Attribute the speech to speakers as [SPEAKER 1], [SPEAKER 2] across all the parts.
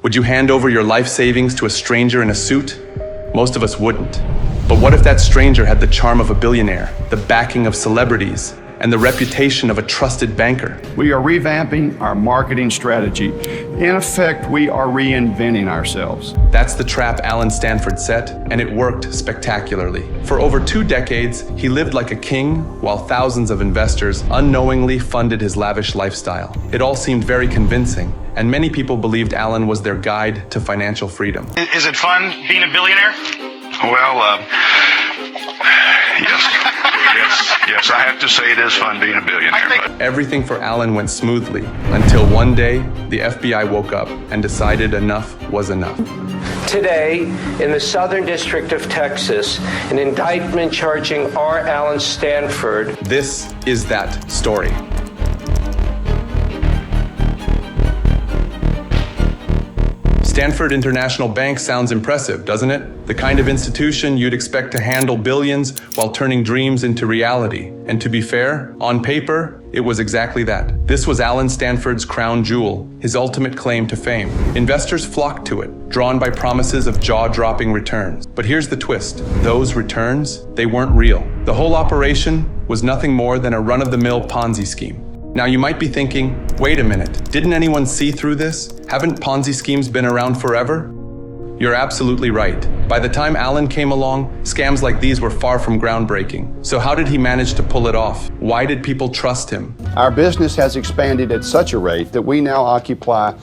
[SPEAKER 1] Would you hand over your life savings to a stranger in a suit? Most of us wouldn't. But what if that stranger had the charm of a billionaire, the backing of celebrities, and the reputation of a trusted banker?
[SPEAKER 2] We are revamping our marketing strategy. In effect, we are reinventing ourselves.
[SPEAKER 1] That's the trap Allen Stanford set, and it worked spectacularly. For over 2 decades, he lived like a king, while thousands of investors unknowingly funded his lavish lifestyle. It all seemed very convincing, and many people believed Allen was their guide to financial freedom.
[SPEAKER 3] Is it fun being a billionaire?
[SPEAKER 4] Well, yes, I have to say it is fun being a billionaire.
[SPEAKER 1] Everything for Allen went smoothly, until one day, the FBI woke up and decided enough was enough.
[SPEAKER 5] Today, in the Southern District of Texas, an indictment charging R. Allen Stanford.
[SPEAKER 1] This is that story. Stanford International Bank sounds impressive, doesn't it? The kind of institution you'd expect to handle billions while turning dreams into reality. And to be fair, on paper, it was exactly that. This was Allen Stanford's crown jewel, his ultimate claim to fame. Investors flocked to it, drawn by promises of jaw-dropping returns. But here's the twist. Those returns, they weren't real. The whole operation was nothing more than a run-of-the-mill Ponzi scheme. Now you might be thinking, wait a minute, didn't anyone see through this? Haven't Ponzi schemes been around forever? You're absolutely right. By the time Allen came along, scams like these were far from groundbreaking. So how did he manage to pull it off? Why did people trust him?
[SPEAKER 2] Our business has expanded at such a rate that we now occupy.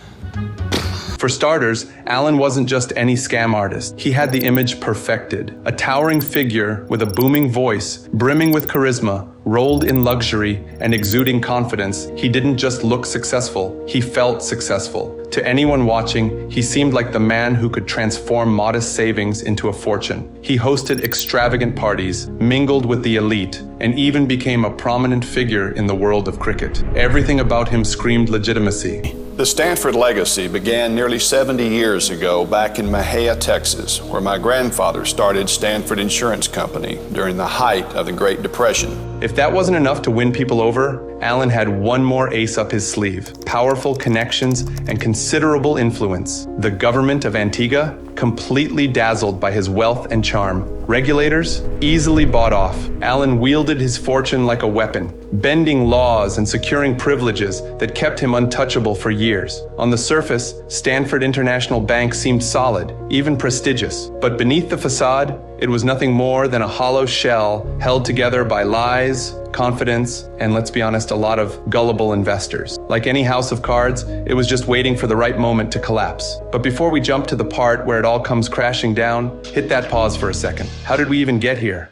[SPEAKER 1] For starters, Allen wasn't just any scam artist. He had the image perfected. A towering figure with a booming voice, brimming with charisma, rolled in luxury, and exuding confidence. He didn't just look successful, he felt successful. To anyone watching, he seemed like the man who could transform modest savings into a fortune. He hosted extravagant parties, mingled with the elite, and even became a prominent figure in the world of cricket. Everything about him screamed legitimacy.
[SPEAKER 2] The Stanford legacy began nearly 70 years ago back in Mahia, Texas, where my grandfather started Stanford Insurance Company during the height of the Great Depression.
[SPEAKER 1] If that wasn't enough to win people over, Allen had one more ace up his sleeve: powerful connections and considerable influence. The government of Antigua, completely dazzled by his wealth and charm. Regulators, easily bought off. Allen wielded his fortune like a weapon, bending laws and securing privileges that kept him untouchable for years. On the surface, Stanford International Bank seemed solid, even prestigious. But beneath the facade, it was nothing more than a hollow shell held together by lies, confidence, and let's be honest, a lot of gullible investors. Like any house of cards, it was just waiting for the right moment to collapse. But before we jump to the part where it all comes crashing down, hit that pause for a second. How did we even get here?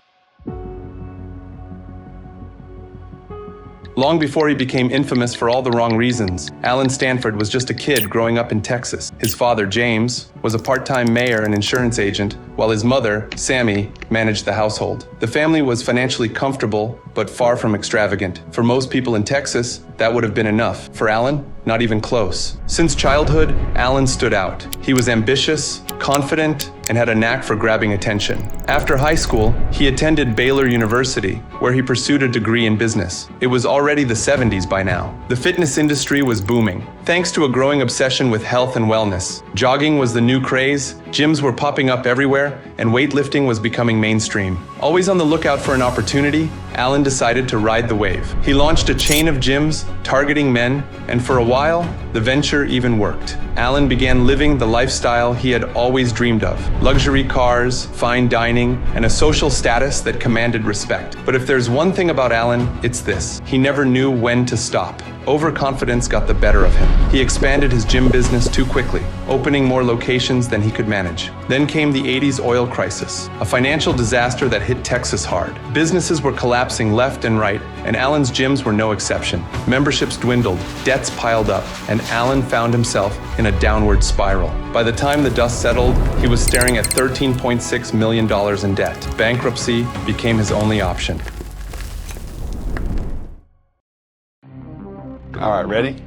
[SPEAKER 1] Long before he became infamous for all the wrong reasons, Allen Stanford was just a kid growing up in Texas. His father, James, was a part-time mayor and insurance agent, while his mother, Sammy, managed the household. The family was financially comfortable, but far from extravagant. For most people in Texas, that would have been enough. For Allen, not even close. Since childhood, Allen stood out. He was ambitious, confident, and had a knack for grabbing attention. After high school, he attended Baylor University, where he pursued a degree in business. It was already the 70s by now. The fitness industry was booming, thanks to a growing obsession with health and wellness. Jogging was the new craze, gyms were popping up everywhere, and weightlifting was becoming mainstream. Always on the lookout for an opportunity, Allen decided to ride the wave. He launched a chain of gyms targeting men, and for a while, the venture even worked. Allen began living the lifestyle he had always dreamed of: luxury cars, fine dining, and a social status that commanded respect. But if there's one thing about Allen, it's this: he never knew when to stop. Overconfidence got the better of him. He expanded his gym business too quickly, opening more locations than he could manage. Then came the 80s oil crisis, a financial disaster that hit Texas hard. Businesses were collapsing left and right, and Allen's gyms were no exception. Memberships dwindled, debts piled up, and Allen found himself in a downward spiral. By the time the dust settled, he was staring at $13.6 million in debt. Bankruptcy became his only option.
[SPEAKER 2] All right, ready?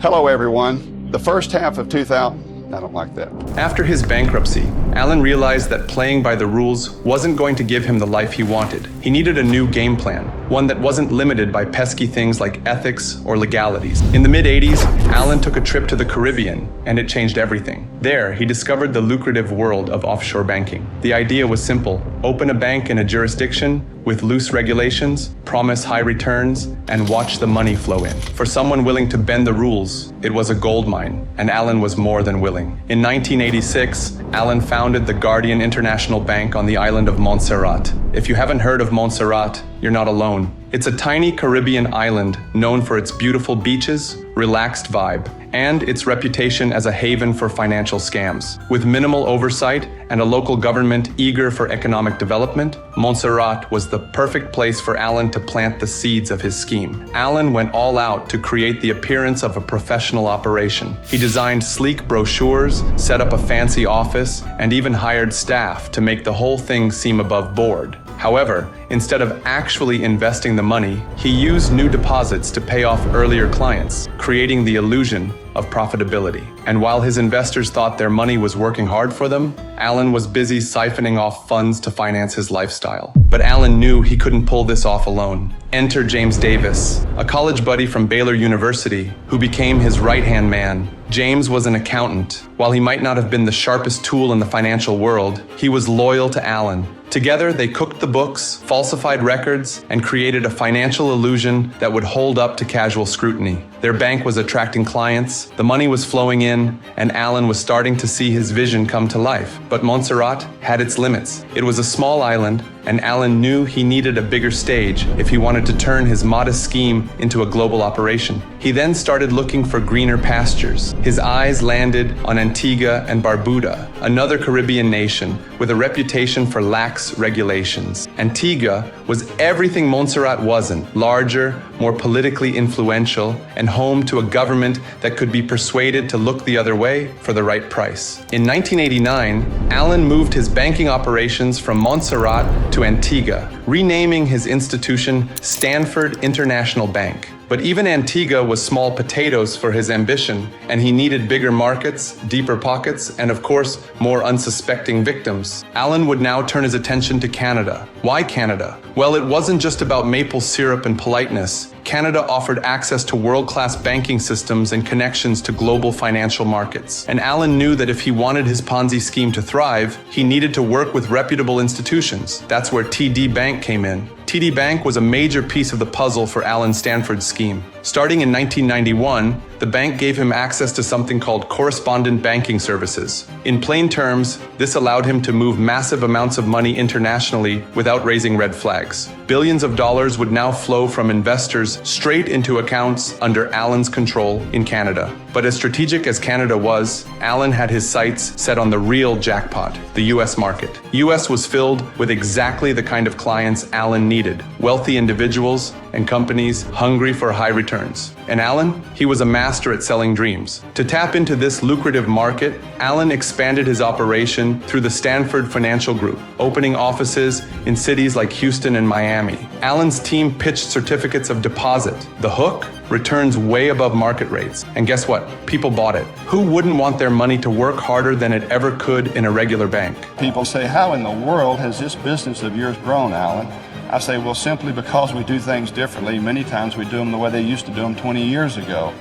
[SPEAKER 2] Hello, everyone. The first half of 2000, I don't like that.
[SPEAKER 1] After his bankruptcy, Allen realized that playing by the rules wasn't going to give him the life he wanted. He needed a new game plan, one that wasn't limited by pesky things like ethics or legalities. In the mid-80s, Allen took a trip to the Caribbean, and it changed everything. There, he discovered the lucrative world of offshore banking. The idea was simple: open a bank in a jurisdiction with loose regulations, promise high returns, and watch the money flow in. For someone willing to bend the rules, it was a gold mine, and Allen was more than willing. In 1986, Allen founded the Guardian International Bank on the island of Montserrat. If you haven't heard of Montserrat, you're not alone. It's a tiny Caribbean island known for its beautiful beaches, relaxed vibe, and its reputation as a haven for financial scams. With minimal oversight and a local government eager for economic development, Montserrat was the perfect place for Allen to plant the seeds of his scheme. Allen went all out to create the appearance of a professional operation. He designed sleek brochures, set up a fancy office, and even hired staff to make the whole thing seem above board. However, instead of actually investing the money, he used new deposits to pay off earlier clients, creating the illusion of profitability. And while his investors thought their money was working hard for them, Allen was busy siphoning off funds to finance his lifestyle. But Allen knew he couldn't pull this off alone. Enter James Davis, a college buddy from Baylor University, who became his right-hand man. James was an accountant. While he might not have been the sharpest tool in the financial world, he was loyal to Allen. Together, they cooked the books, falsified records, and created a financial illusion that would hold up to casual scrutiny. Their bank was attracting clients, the money was flowing in, and Allen was starting to see his vision come to life. But Montserrat had its limits. It was a small island, and Allen knew he needed a bigger stage if he wanted to turn his modest scheme into a global operation. He then started looking for greener pastures. His eyes landed on Antigua and Barbuda, another Caribbean nation with a reputation for lax regulations. Antigua was everything Montserrat wasn't: larger, more politically influential, and home to a government that could be persuaded to look the other way for the right price. In 1989, Allen moved his banking operations from Montserrat to Antigua, renaming his institution Stanford International Bank. But even Antigua was small potatoes for his ambition, and he needed bigger markets, deeper pockets, and of course, more unsuspecting victims. Allen would now turn his attention to Canada. Why Canada? Well, it wasn't just about maple syrup and politeness. Canada offered access to world-class banking systems and connections to global financial markets. And Allen knew that if he wanted his Ponzi scheme to thrive, he needed to work with reputable institutions. That's where TD Bank came in. TD Bank was a major piece of the puzzle for Allen Stanford's scheme. Starting in 1991, the bank gave him access to something called correspondent banking services. In plain terms, this allowed him to move massive amounts of money internationally without raising red flags. Billions of dollars would now flow from investors straight into accounts under Allen's control in Canada. But as strategic as Canada was, Allen had his sights set on the real jackpot, the US market. US was filled with exactly the kind of clients Allen needed: wealthy individuals and companies hungry for high returns. And Allen, he was a master at selling dreams. To tap into this lucrative market, Allen expanded his operation through the Stanford Financial Group, opening offices in cities like Houston and Miami. Allen's team pitched certificates of deposit. The hook? Returns way above market rates. And guess what? People bought it. Who wouldn't want their money to work harder than it ever could in a regular bank?
[SPEAKER 6] People say, how in the world has this business of yours grown, Allen? I say, well, simply because we do things differently. Many times we do them the way they used to do them 20 years ago.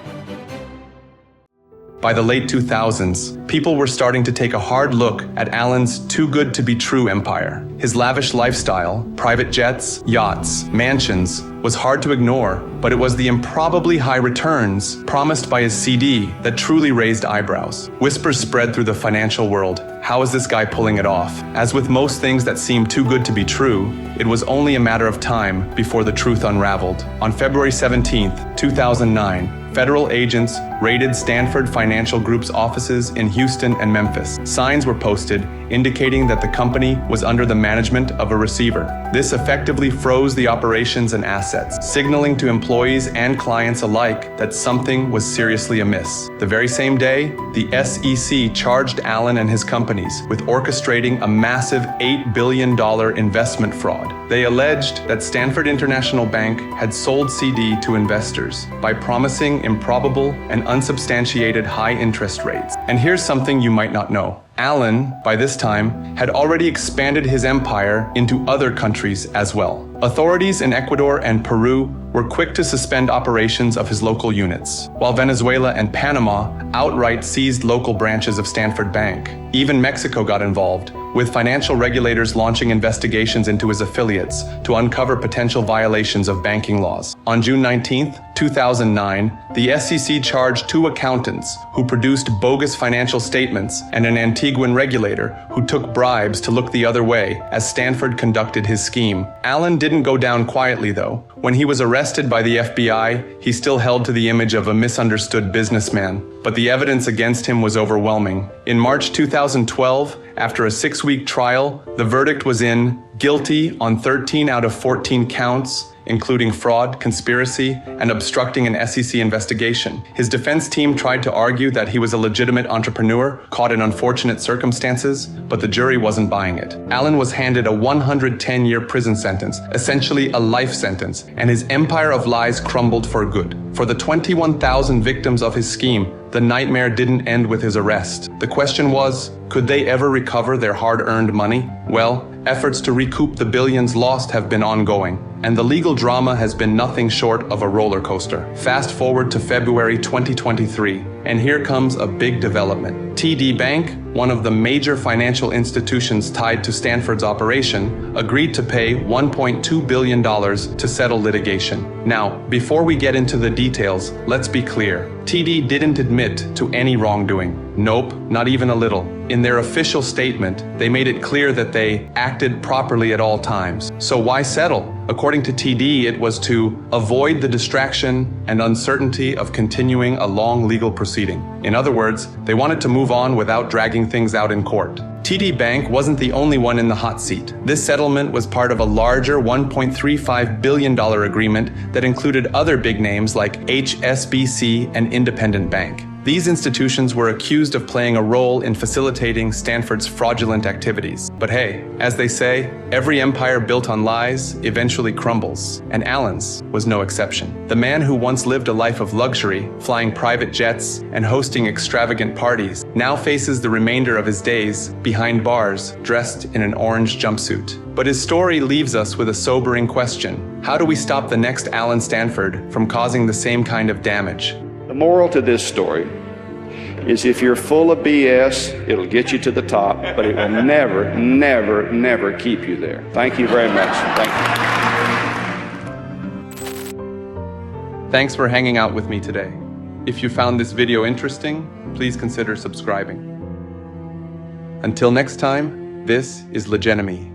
[SPEAKER 1] By the late 2000s, people were starting to take a hard look at Allen's too-good-to-be-true empire. His lavish lifestyle, private jets, yachts, mansions, was hard to ignore, but it was the improbably high returns promised by his CD that truly raised eyebrows. Whispers spread through the financial world. How is this guy pulling it off? As with most things that seem too good to be true, it was only a matter of time before the truth unraveled. On February 17th, 2009, federal agents raided Stanford Financial Group's offices in Houston and Memphis. Signs were posted indicating that the company was under the management of a receiver. This effectively froze the operations and assets, signaling to employees and clients alike that something was seriously amiss. The very same day, the SEC charged Allen and his companies with orchestrating a massive $8 billion investment fraud. They alleged that Stanford International Bank had sold CD to investors by promising improbable and unsubstantiated high interest rates. And here's something you might not know. Allen, by this time, had already expanded his empire into other countries as well. Authorities in Ecuador and Peru were quick to suspend operations of his local units, while Venezuela and Panama outright seized local branches of Stanford Bank. Even Mexico got involved, with financial regulators launching investigations into his affiliates to uncover potential violations of banking laws. On June 19, 2009, the SEC charged 2 accountants who produced bogus financial statements and an Antiguan regulator who took bribes to look the other way as Stanford conducted his scheme. Allen didn't go down quietly, though. When he was arrested by the FBI, he still held to the image of a misunderstood businessman, but the evidence against him was overwhelming. In March 2012, after a 6-week trial, the verdict was in guilty on 13 out of 14 counts, including fraud, conspiracy, and obstructing an SEC investigation. His defense team tried to argue that he was a legitimate entrepreneur caught in unfortunate circumstances, but the jury wasn't buying it. Allen was handed a 110-year prison sentence, essentially a life sentence, and his empire of lies crumbled for good. For the 21,000 victims of his scheme, the nightmare didn't end with his arrest. The question was, could they ever recover their hard-earned money? Well, efforts to recoup the billions lost have been ongoing, and the legal drama has been nothing short of a roller coaster. Fast forward to February 2023, and here comes a big development. TD Bank, one of the major financial institutions tied to Stanford's operation, agreed to pay $1.2 billion to settle litigation. Now, before we get into the details, let's be clear. TD didn't admit to any wrongdoing. Nope, not even a little. In their official statement, they made it clear that they acted properly at all times. So why settle? According to TD, it was to avoid the distraction and uncertainty of continuing a long legal proceeding. In other words, they wanted to move on without dragging things out in court. TD Bank wasn't the only one in the hot seat. This settlement was part of a larger $1.35 billion agreement that included other big names like HSBC and Independent Bank. These institutions were accused of playing a role in facilitating Stanford's fraudulent activities. But hey, as they say, every empire built on lies eventually crumbles, and Allen's was no exception. The man who once lived a life of luxury, flying private jets and hosting extravagant parties, now faces the remainder of his days behind bars, dressed in an orange jumpsuit. But his story leaves us with a sobering question. How do we stop the next Allen Stanford from causing the same kind of damage?
[SPEAKER 6] The moral to this story is if you're full of BS, it'll get you to the top, but it will never, never, never keep you there. Thank you very much. Thank you.
[SPEAKER 1] Thanks for hanging out with me today. If you found this video interesting, please consider subscribing. Until next time, this is Legenomy.